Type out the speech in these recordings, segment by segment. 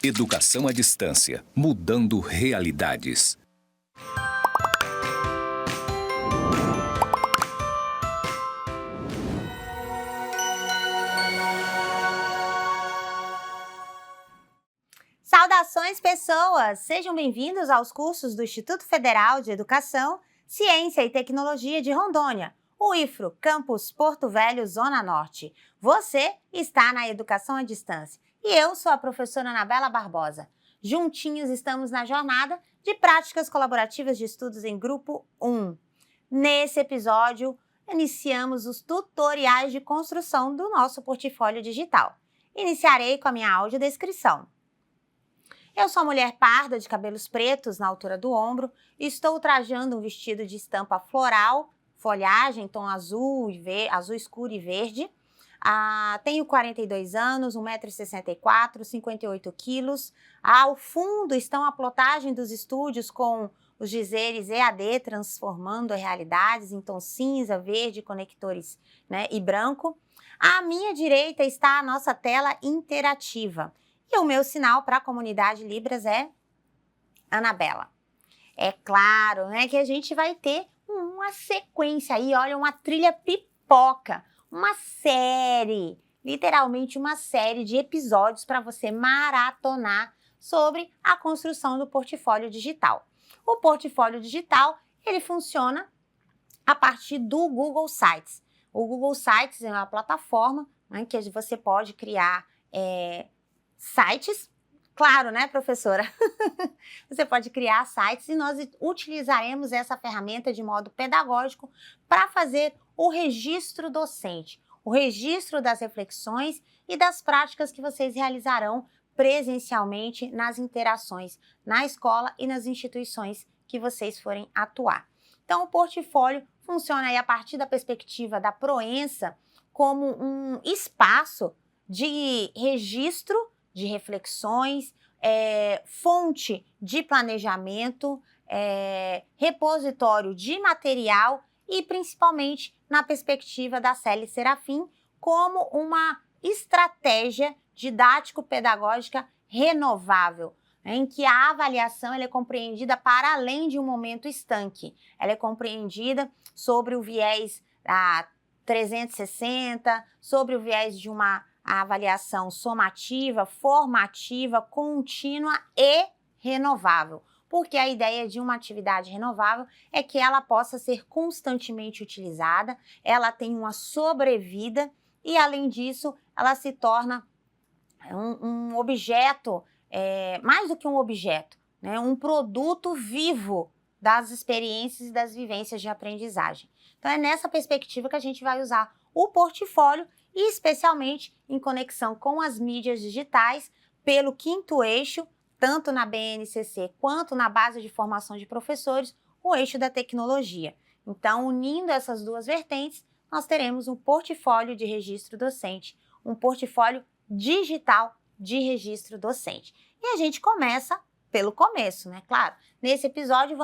Educação à distância, mudando realidades. Saudações, pessoas! Sejam bem-vindos aos cursos do Instituto Federal de Educação, Ciência e Tecnologia de Rondônia, o IFRO, Campus Porto Velho, Zona Norte. Você está na Educação à Distância e eu sou a professora Anabela Barbosa. Juntinhos estamos na jornada de práticas colaborativas de estudos em grupo 1. Nesse episódio, iniciamos os tutoriais de construção do nosso portfólio digital. Iniciarei com a minha audiodescrição. Eu sou mulher parda de cabelos pretos na altura do ombro e estou trajando um vestido de estampa floral, folhagem, tom azul, azul escuro e verde. Tenho 42 anos, 1,64 m, 58 quilos. Ao fundo estão a plotagem dos estúdios com os dizeres EAD, transformando realidades, em tom cinza, verde, conectores, e branco. À minha direita está a nossa tela interativa. E o meu sinal para a comunidade Libras é Anabela. É claro, que a gente vai ter uma sequência aí, olha, uma trilha pipoca, uma série, literalmente uma série de episódios para você maratonar sobre a construção do portfólio digital. O portfólio digital, ele funciona a partir do Google Sites. O Google Sites é uma plataforma que você pode criar sites, claro, professora? Você pode criar sites e nós utilizaremos essa ferramenta de modo pedagógico para fazer o registro docente, o registro das reflexões e das práticas que vocês realizarão presencialmente nas interações na escola e nas instituições que vocês forem atuar. Então, o portfólio funciona aí a partir da perspectiva da Proença como um espaço de registro de reflexões, fonte de planejamento, repositório de material e principalmente na perspectiva da Célia Serafim como uma estratégia didático-pedagógica renovável, em que a avaliação ela é compreendida para além de um momento estanque. Ela é compreendida sobre o viés 360, sobre o viés de a avaliação somativa, formativa, contínua e renovável. Porque a ideia de uma atividade renovável é que ela possa ser constantemente utilizada, ela tem uma sobrevida e, além disso, ela se torna um objeto, mais do que um objeto, um produto vivo das experiências e das vivências de aprendizagem. Então, é nessa perspectiva que a gente vai usar o portfólio e especialmente em conexão com as mídias digitais pelo 5º eixo, tanto na BNCC quanto na base de formação de professores, o eixo da tecnologia. Então, unindo essas duas vertentes, nós teremos um portfólio de registro docente, um portfólio digital de registro docente. E a gente começa pelo começo, Claro, nesse episódio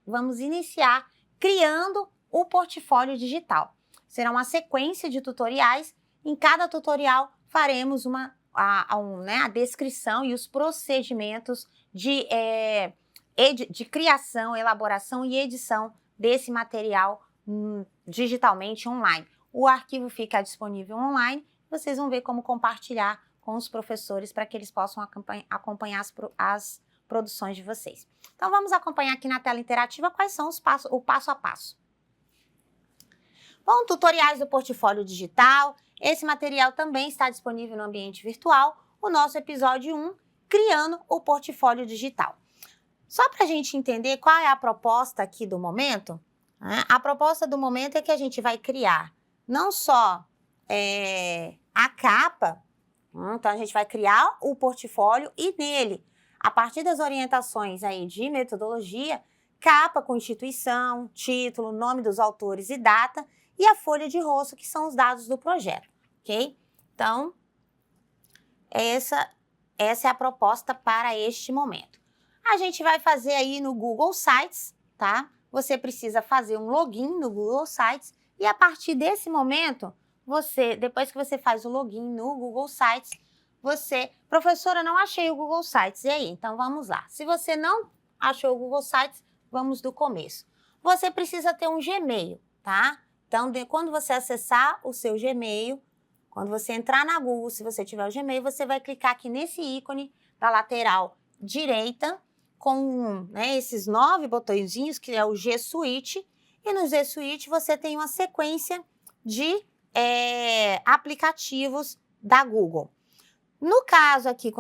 vamos iniciar criando o portfólio digital. Será uma sequência de tutoriais. Em cada tutorial faremos a descrição e os procedimentos de criação, elaboração e edição desse material digitalmente online. O arquivo fica disponível online, vocês vão ver como compartilhar com os professores para que eles possam acompanhar as produções de vocês. Então vamos acompanhar aqui na tela interativa quais são o passo a passo. Bom, tutoriais do portfólio digital. Esse material também está disponível no ambiente virtual. O nosso episódio 1, criando o portfólio digital. Só para a gente entender qual é a proposta aqui do momento, a proposta do momento é que a gente vai criar não só a capa, então a gente vai criar o portfólio e nele, a partir das orientações aí de metodologia, capa com instituição, título, nome dos autores e data, e a folha de rosto, que são os dados do projeto, ok? Então, essa é a proposta para este momento. A gente vai fazer aí no Google Sites, tá? Você precisa fazer um login no Google Sites e a partir desse momento, depois que você faz o login no Google Sites, Professora, não achei o Google Sites. E aí? Então vamos lá. Se você não achou o Google Sites, vamos do começo. Você precisa ter um Gmail, tá? Então, quando você acessar o seu Gmail, quando você entrar na Google, se você tiver o Gmail, você vai clicar aqui nesse ícone da lateral direita, com, né, esses 9 botõezinhos, que é o G Suite. E no G Suite você tem uma sequência de aplicativos da Google. No caso aqui,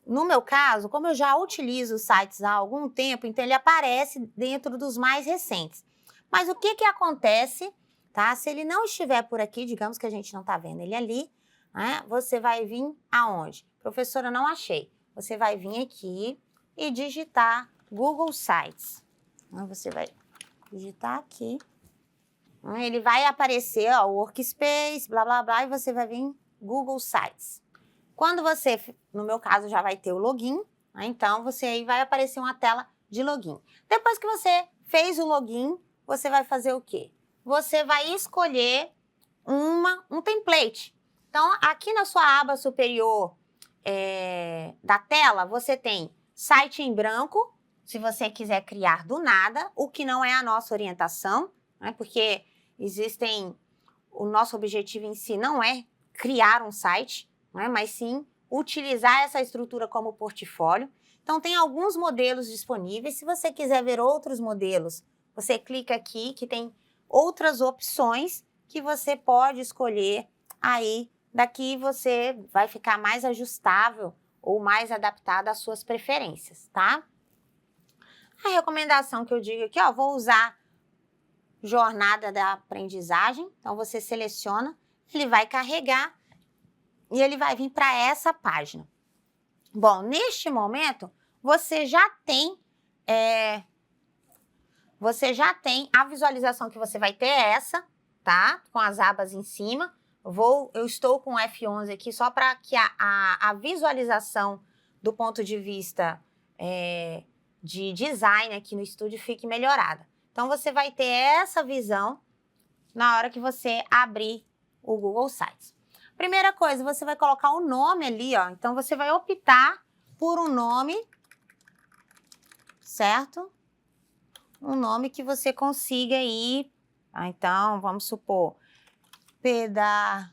no meu caso, como eu já utilizo os sites há algum tempo, então ele aparece dentro dos mais recentes. Mas o que acontece, tá? Se ele não estiver por aqui, digamos que a gente não está vendo ele ali, né? Você vai vir aonde? Professora, não achei. Você vai vir aqui e digitar Google Sites. Você vai digitar aqui. Ele vai aparecer, ó, Workspace, blá, blá, blá, e você vai vir Google Sites. Quando você, no meu caso, já vai ter o login, né? Então você aí vai aparecer uma tela de login. Depois que você fez o login, você vai fazer o quê? Você vai escolher um template. Então, aqui na sua aba superior da tela, você tem site em branco, se você quiser criar do nada, o que não é a nossa orientação, né? Porque o nosso objetivo em si não é criar um site, né? Mas sim utilizar essa estrutura como portfólio. Então, tem alguns modelos disponíveis. Se você quiser ver outros modelos, você clica aqui que tem outras opções que você pode escolher aí. Daqui você vai ficar mais ajustável ou mais adaptado às suas preferências, tá? A recomendação que eu digo aqui, ó, vou usar jornada da aprendizagem. Então, você seleciona, ele vai carregar e ele vai vir para essa página. Bom, neste momento, você já tem a visualização que você vai ter essa, tá? Com as abas em cima. Eu estou com o F11 aqui só para que a visualização do ponto de vista de design aqui no estúdio fique melhorada. Então, você vai ter essa visão na hora que você abrir o Google Sites. Primeira coisa, você vai colocar o nome ali, ó. Então, você vai optar por um nome, certo? Um nome que você consiga aí. Então, vamos supor, Pedagogia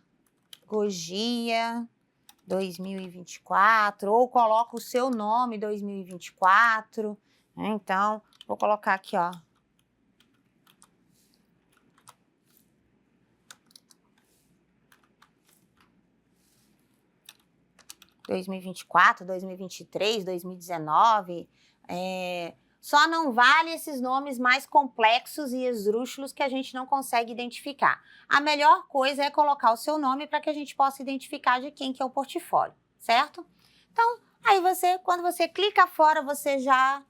2024, ou coloca o seu nome 2024. Né? Então, vou colocar aqui, ó. (2024, 2023, 2019, só não vale esses nomes mais complexos e esdrúxulos que a gente não consegue identificar. A melhor coisa é colocar o seu nome para que a gente possa identificar de quem que é o portfólio, certo? Então, aí quando você clica fora, você já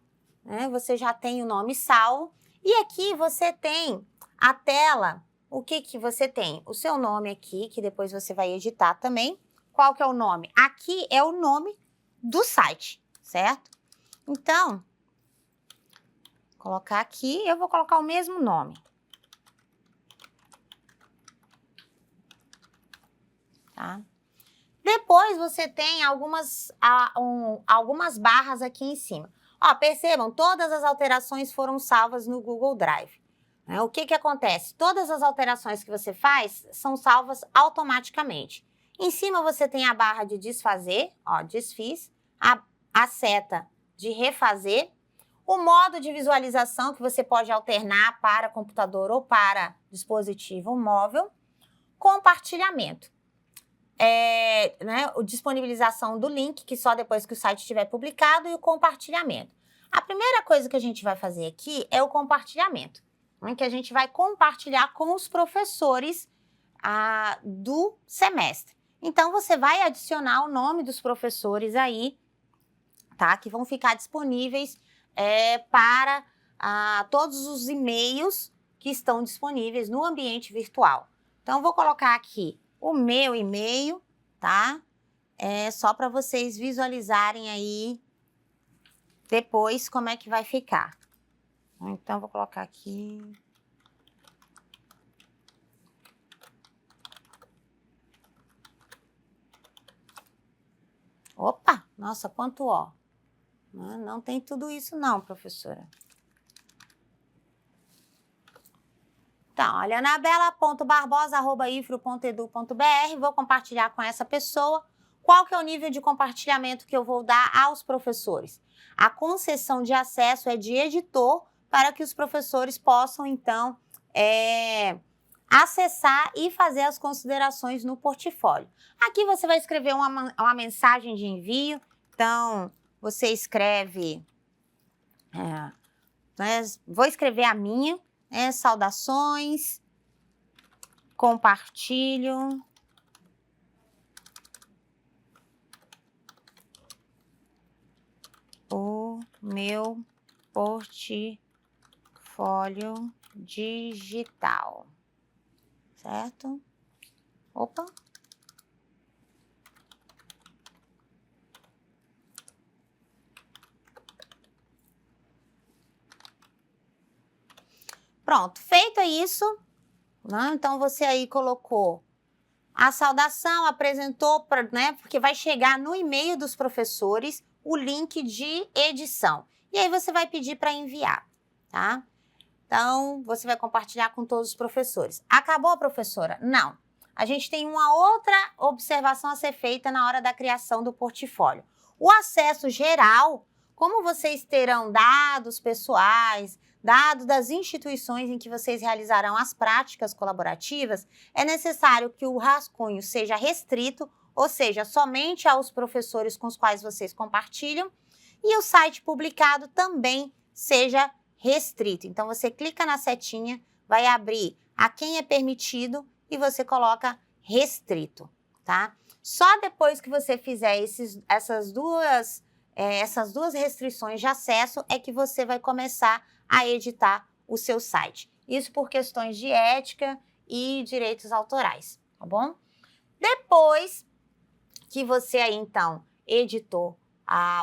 tem o nome salvo. E aqui você tem a tela, o que você tem? O seu nome aqui, que depois você vai editar também. Qual que é o nome? Aqui é o nome do site, certo? Então, colocar aqui, eu vou colocar o mesmo nome. Tá? Depois você tem algumas barras aqui em cima. Ó, percebam, todas as alterações foram salvas no Google Drive. O que acontece? Todas as alterações que você faz são salvas automaticamente. Em cima você tem a barra de desfazer, ó, desfiz, a seta de refazer, o modo de visualização que você pode alternar para computador ou para dispositivo móvel, compartilhamento. A disponibilização do link, que só depois que o site estiver publicado, e o compartilhamento. A primeira coisa que a gente vai fazer aqui é o compartilhamento, que a gente vai compartilhar com os professores do semestre. Então, você vai adicionar o nome dos professores aí, tá? Que vão ficar disponíveis para todos os e-mails que estão disponíveis no ambiente virtual. Então, vou colocar aqui o meu e-mail, tá? Só para vocês visualizarem aí depois como é que vai ficar. Então, vou colocar aqui. Opa, nossa, quanto ó. Não tem tudo isso não, professora. Então, olha, anabela.barbosa@ifro.edu.br, vou compartilhar com essa pessoa. Qual que é o nível de compartilhamento que eu vou dar aos professores? A concessão de acesso é de editor para que os professores possam, então, acessar e fazer as considerações no portfólio. Aqui você vai escrever uma mensagem de envio. Então, você escreve... vou escrever a minha. Saudações, compartilho o meu portfólio digital, certo? Opa! Pronto, feito isso, né? Então você aí colocou a saudação, apresentou, né? Porque vai chegar no e-mail dos professores o link de edição. E aí você vai pedir para enviar, tá? Então, você vai compartilhar com todos os professores. Acabou, professora? Não. A gente tem uma outra observação a ser feita na hora da criação do portfólio. O acesso geral, como vocês terão dados pessoais, dados das instituições em que vocês realizarão as práticas colaborativas, é necessário que o rascunho seja restrito, ou seja, somente aos professores com os quais vocês compartilham, e o site publicado também seja restrito. Então, você clica na setinha, vai abrir a quem é permitido e você coloca restrito, tá? Só depois que você fizer essas duas restrições de acesso é que você vai começar a editar o seu site. Isso por questões de ética e direitos autorais, tá bom? Depois que você aí, então, editou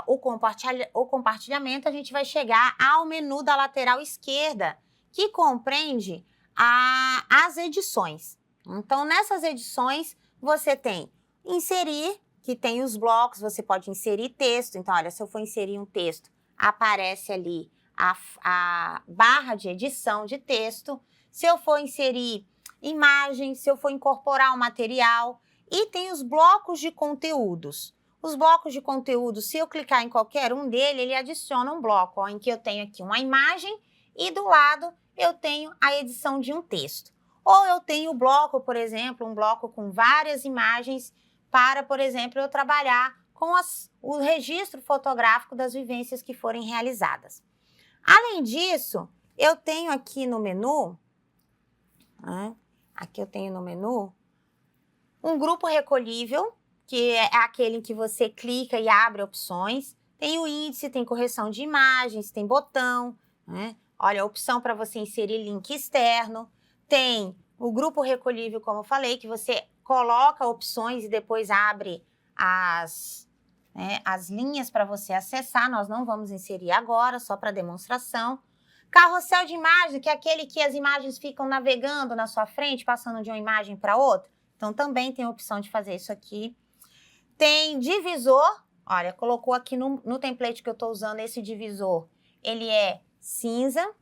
o compartilhamento, a gente vai chegar ao menu da lateral esquerda, que compreende as edições. Então, nessas edições, você tem inserir, que tem os blocos, você pode inserir texto. Então, olha, se eu for inserir um texto, aparece ali a barra de edição de texto. Se eu for inserir imagens, se eu for incorporar um material, e tem os blocos de conteúdos. Os blocos de conteúdo, se eu clicar em qualquer um dele, ele adiciona um bloco, ó, em que eu tenho aqui uma imagem e do lado eu tenho a edição de um texto. Ou eu tenho o bloco, por exemplo, um bloco com várias imagens para, por exemplo, eu trabalhar com o registro fotográfico das vivências que forem realizadas. Além disso, eu tenho aqui no menu, um grupo recolhível, que é aquele em que você clica e abre opções. Tem o índice, tem correção de imagens, tem botão, né? Olha, a opção para você inserir link externo. Tem o grupo recolhível, como eu falei, que você coloca opções e depois abre as linhas para você acessar. Nós não vamos inserir agora, só para demonstração. Carrossel de imagem, que é aquele que as imagens ficam navegando na sua frente, passando de uma imagem para outra. Então, também tem a opção de fazer isso aqui. Tem divisor, olha, colocou aqui no template que eu estou usando, esse divisor, ele é cinza.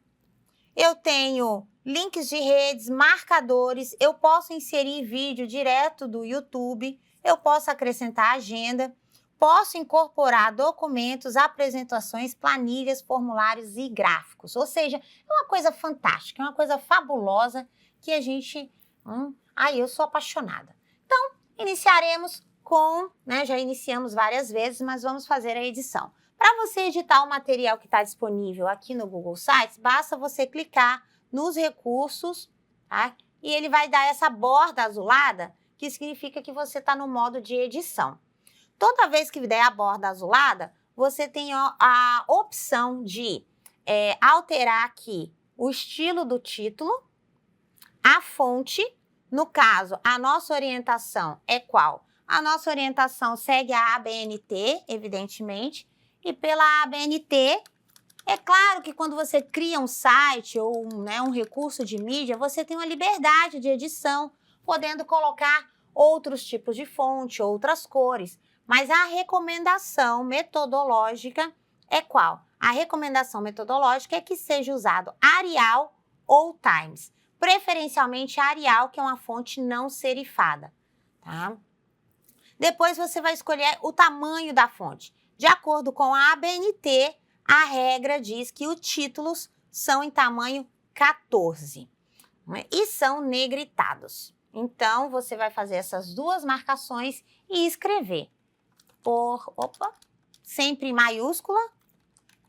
Eu tenho links de redes, marcadores, eu posso inserir vídeo direto do YouTube, eu posso acrescentar agenda, posso incorporar documentos, apresentações, planilhas, formulários e gráficos. Ou seja, é uma coisa fantástica, é uma coisa fabulosa que a gente... eu sou apaixonada. Então, iniciaremos com, já iniciamos várias vezes, mas vamos fazer a edição. Para você editar o material que está disponível aqui no Google Sites, basta você clicar nos recursos, tá? E ele vai dar essa borda azulada, que significa que você está no modo de edição. Toda vez que der a borda azulada, você tem a opção de alterar aqui o estilo do título, a fonte. No caso, a nossa orientação é qual? A nossa orientação segue a ABNT, evidentemente, e pela ABNT, é claro que quando você cria um site ou um recurso de mídia, você tem uma liberdade de edição, podendo colocar outros tipos de fonte, outras cores. Mas a recomendação metodológica é qual? A recomendação metodológica é que seja usado Arial ou Times. Preferencialmente Arial, que é uma fonte não serifada, tá? Depois você vai escolher o tamanho da fonte. De acordo com a ABNT, a regra diz que os títulos são em tamanho 14, né? E são negritados. Então, você vai fazer essas duas marcações e escrever sempre em maiúscula,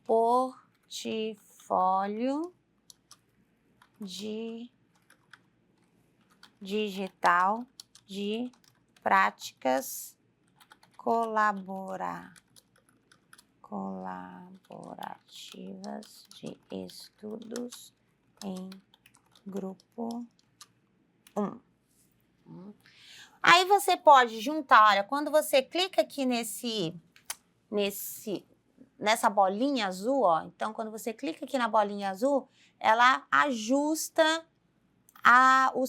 portfólio digital de práticas colaborativas de estudos em grupo 1. Aí você pode juntar, olha, quando você clica aqui nessa bolinha azul, ó, então quando você clica aqui na bolinha azul, ela ajusta o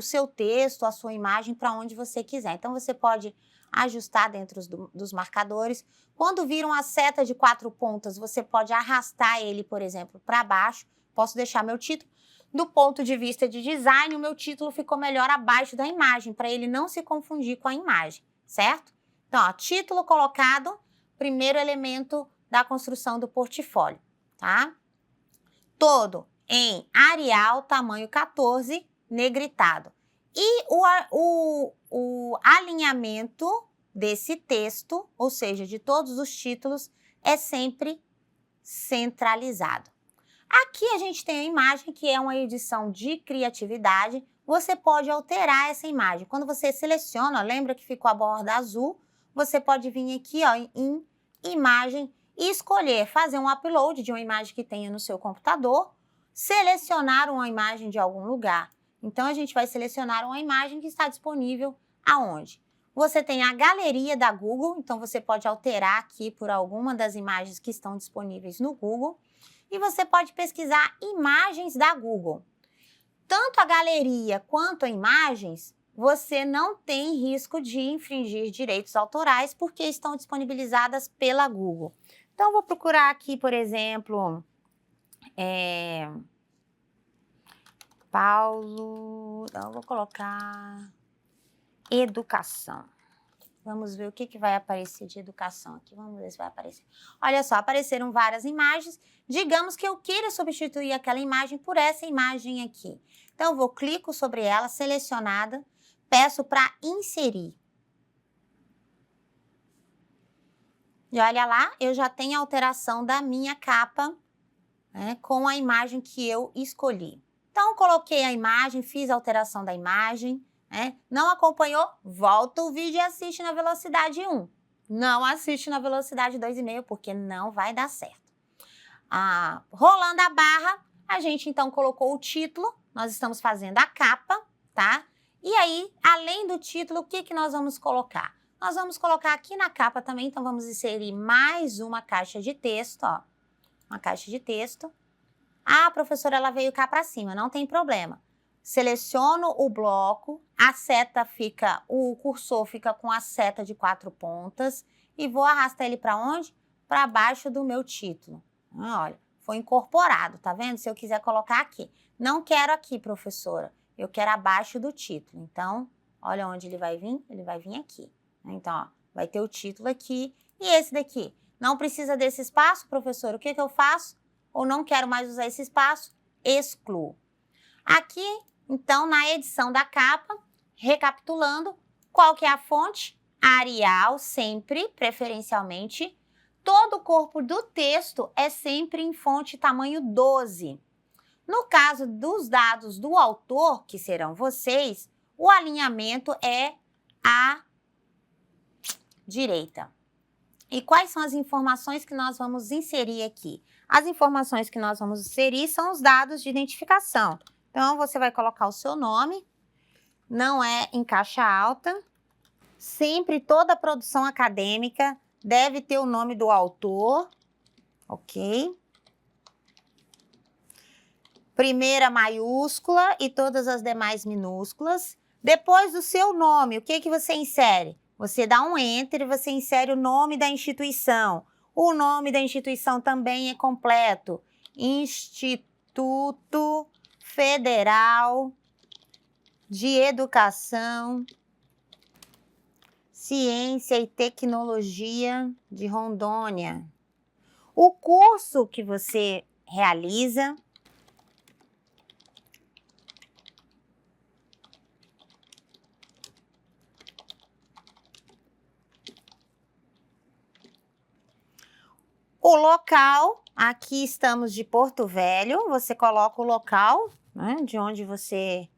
seu texto, a sua imagem para onde você quiser. Então você pode ajustar dentro dos marcadores. Quando vir uma seta de 4 pontas, você pode arrastar ele, por exemplo, para baixo. Posso deixar meu título. Do ponto de vista de design, o meu título ficou melhor abaixo da imagem, para ele não se confundir com a imagem, certo? Então, ó, título colocado, primeiro elemento da construção do portfólio, tá? Todo em Arial, tamanho 14, negritado. E o alinhamento desse texto, ou seja, de todos os títulos, é sempre centralizado. Aqui a gente tem a imagem, que é uma edição de criatividade. Você pode alterar essa imagem. Quando você seleciona, lembra que ficou a borda azul, você pode vir aqui, ó, em imagem e escolher fazer um upload de uma imagem que tenha no seu computador, selecionar uma imagem de algum lugar. Então, a gente vai selecionar uma imagem que está disponível aonde? Você tem a galeria da Google, então você pode alterar aqui por alguma das imagens que estão disponíveis no Google. E você pode pesquisar imagens da Google. Tanto a galeria quanto a imagens, você não tem risco de infringir direitos autorais porque estão disponibilizadas pela Google. Então, vou procurar aqui, por exemplo, vou colocar educação. Vamos ver o que vai aparecer de educação aqui. Vamos ver se vai aparecer. Olha só, apareceram várias imagens. Digamos que eu queira substituir aquela imagem por essa imagem aqui. Então, eu clico sobre ela, selecionada, peço para inserir. E olha lá, eu já tenho a alteração da minha capa, né, com a imagem que eu escolhi. Então, coloquei a imagem, fiz a alteração da imagem. Não acompanhou? Volta o vídeo e assiste na velocidade 1. Não assiste na velocidade 2,5, porque não vai dar certo. Rolando a barra, a gente então colocou o título, nós estamos fazendo a capa, tá? E aí, além do título, o que nós vamos colocar? Nós vamos colocar aqui na capa também, então vamos inserir mais uma caixa de texto, ó. Uma caixa de texto. A professora, ela veio cá para cima, não tem problema. Seleciono o bloco, o cursor fica com a seta de 4 pontas e vou arrastar ele para onde? Para baixo do meu título. Olha, foi incorporado, tá vendo? Se eu quiser colocar aqui. Não quero aqui, professora, eu quero abaixo do título. Então, olha onde ele vai vir? Ele vai vir aqui. Então, ó, vai ter o título aqui e esse daqui. Não precisa desse espaço, professora, o que eu faço? Ou não quero mais usar esse espaço? Excluo. Aqui, então, na edição da capa, recapitulando, qual que é a fonte? Arial, sempre, preferencialmente. Todo o corpo do texto é sempre em fonte tamanho 12. No caso dos dados do autor, que serão vocês, o alinhamento é à direita. E quais são as informações que nós vamos inserir aqui? As informações que nós vamos inserir são os dados de identificação. Então, você vai colocar o seu nome, não é em caixa alta. Sempre toda produção acadêmica deve ter o nome do autor, ok? Primeira maiúscula e todas as demais minúsculas. Depois do seu nome, o que você insere? Você dá um Enter e você insere o nome da instituição. O nome da instituição também é completo. Instituto Federal de Educação, Ciência e Tecnologia de Rondônia. O curso que você realiza, o local, aqui estamos de Porto Velho, você coloca o local, né, de onde você...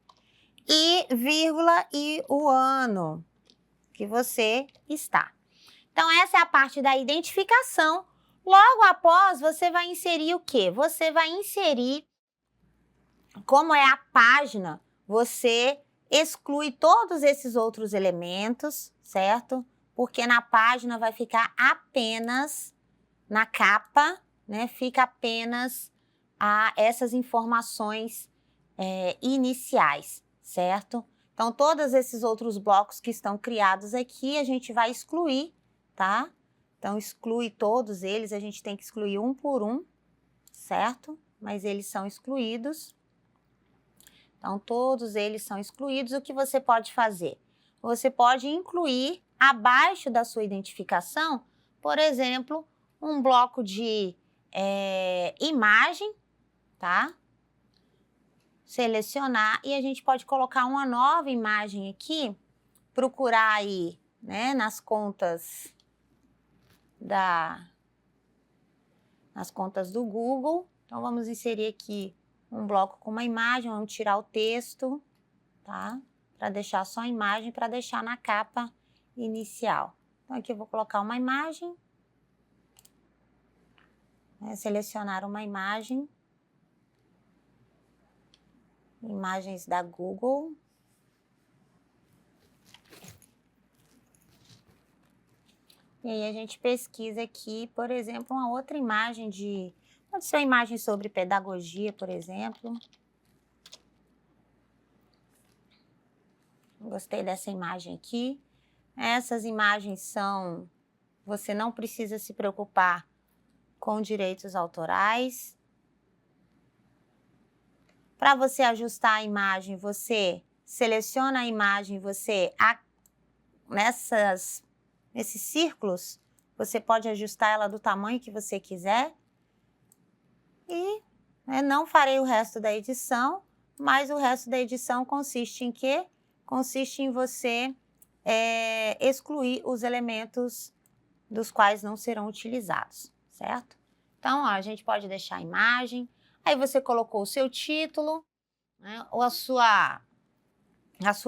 e vírgula e o ano que você está. Então, essa é a parte da identificação. Logo após, você vai inserir o quê? Você vai inserir, como é a página, você exclui todos esses outros elementos, certo? Porque na página vai ficar apenas... na capa, né, fica apenas essas informações iniciais, certo? Então, todos esses outros blocos que estão criados aqui, a gente vai excluir, tá? Então, exclui todos eles, a gente tem que excluir um por um, certo? Mas eles são excluídos. Então, todos eles são excluídos. O que você pode fazer? Você pode incluir, abaixo da sua identificação, por exemplo, um bloco de imagem, tá? Selecionar e a gente pode colocar uma nova imagem aqui, procurar aí, né, nas contas do Google. Então, vamos inserir aqui um bloco com uma imagem, vamos tirar o texto, tá? Para deixar só a imagem, para deixar na capa inicial. Então, aqui eu vou colocar uma imagem. Selecionar uma imagem, imagens da Google. E aí a gente pesquisa aqui, por exemplo, uma outra imagem pode ser uma imagem sobre pedagogia, por exemplo. Gostei dessa imagem aqui. Essas imagens você não precisa se preocupar com direitos autorais. Para você ajustar a imagem, você seleciona a imagem, nesses círculos, você pode ajustar ela do tamanho que você quiser. E não farei o resto da edição, mas o resto da edição consiste em quê? Consiste em você excluir os elementos dos quais não serão utilizados. Certo? Então, a gente pode deixar a imagem, aí você colocou o seu título, né, ou a sua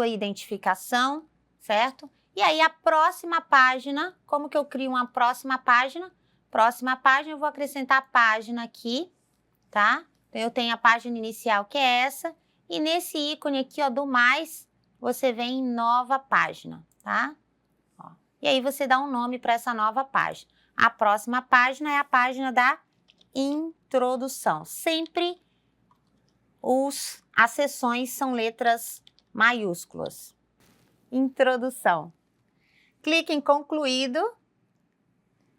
identificação, certo? E aí, a próxima página, como que eu crio uma próxima página? Próxima página, eu vou acrescentar a página aqui, tá? Então, eu tenho a página inicial, que é essa, e nesse ícone aqui, ó, do mais, você vem em nova página, tá? Ó, e aí, você dá um nome para essa nova página. A próxima página é a página da introdução. Sempre as seções são letras maiúsculas. Introdução. Clique em concluído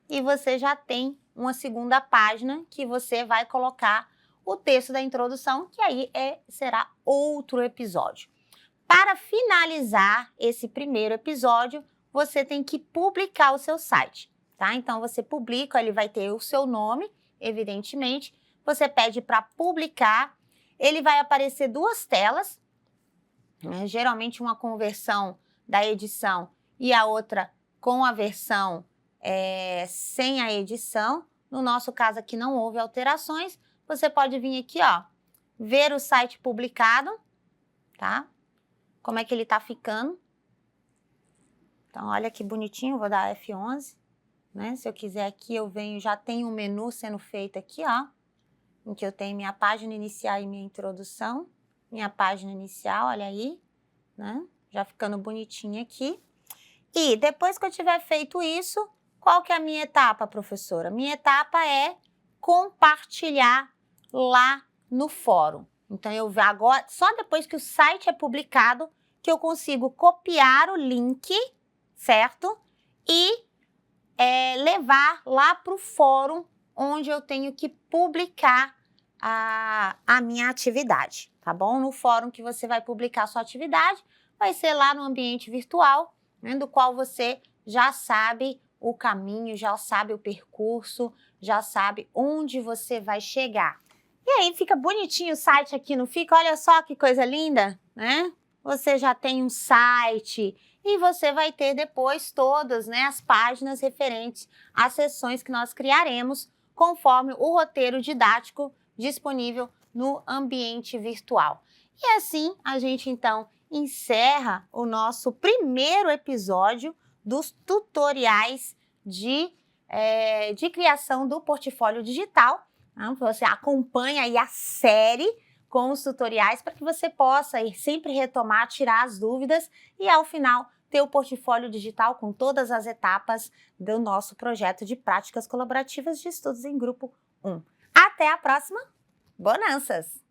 e você já tem uma segunda página que você vai colocar o texto da introdução, que aí será outro episódio. Para finalizar esse primeiro episódio, você tem que publicar o seu site. Tá? Então, você publica, ele vai ter o seu nome, evidentemente. Você pede para publicar, ele vai aparecer duas telas, né? Geralmente uma com versão da edição e a outra com a versão sem a edição. No nosso caso aqui não houve alterações. Você pode vir aqui, ó, ver o site publicado, tá? Como é que ele tá ficando. Então, olha que bonitinho, vou dar F11. Né? Se eu quiser aqui, eu venho, já tem um menu sendo feito aqui, ó, em que eu tenho minha página inicial e minha introdução, minha página inicial, olha aí, né? Já ficando bonitinho aqui. E depois que eu tiver feito isso, qual que é a minha etapa, professora? Minha etapa é compartilhar lá no fórum. Então, agora, só depois que o site é publicado, que eu consigo copiar o link, certo? E levar lá para o fórum onde eu tenho que publicar a minha atividade, tá bom? No fórum que você vai publicar a sua atividade, vai ser lá no ambiente virtual, né, do qual você já sabe o caminho, já sabe o percurso, já sabe onde você vai chegar. E aí fica bonitinho o site aqui, não fica? Olha só que coisa linda, né? Você já tem um site e você vai ter depois todas, né, as páginas referentes às sessões que nós criaremos conforme o roteiro didático disponível no ambiente virtual. E assim a gente então encerra o nosso primeiro episódio dos tutoriais de criação do portfólio digital. Você acompanha aí a série com os tutoriais para que você possa ir sempre retomar, tirar as dúvidas e ao final ter o portfólio digital com todas as etapas do nosso projeto de práticas colaborativas de estudos em grupo 1. Até a próxima! Bonanças!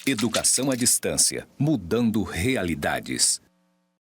Educação à distância, mudando realidades.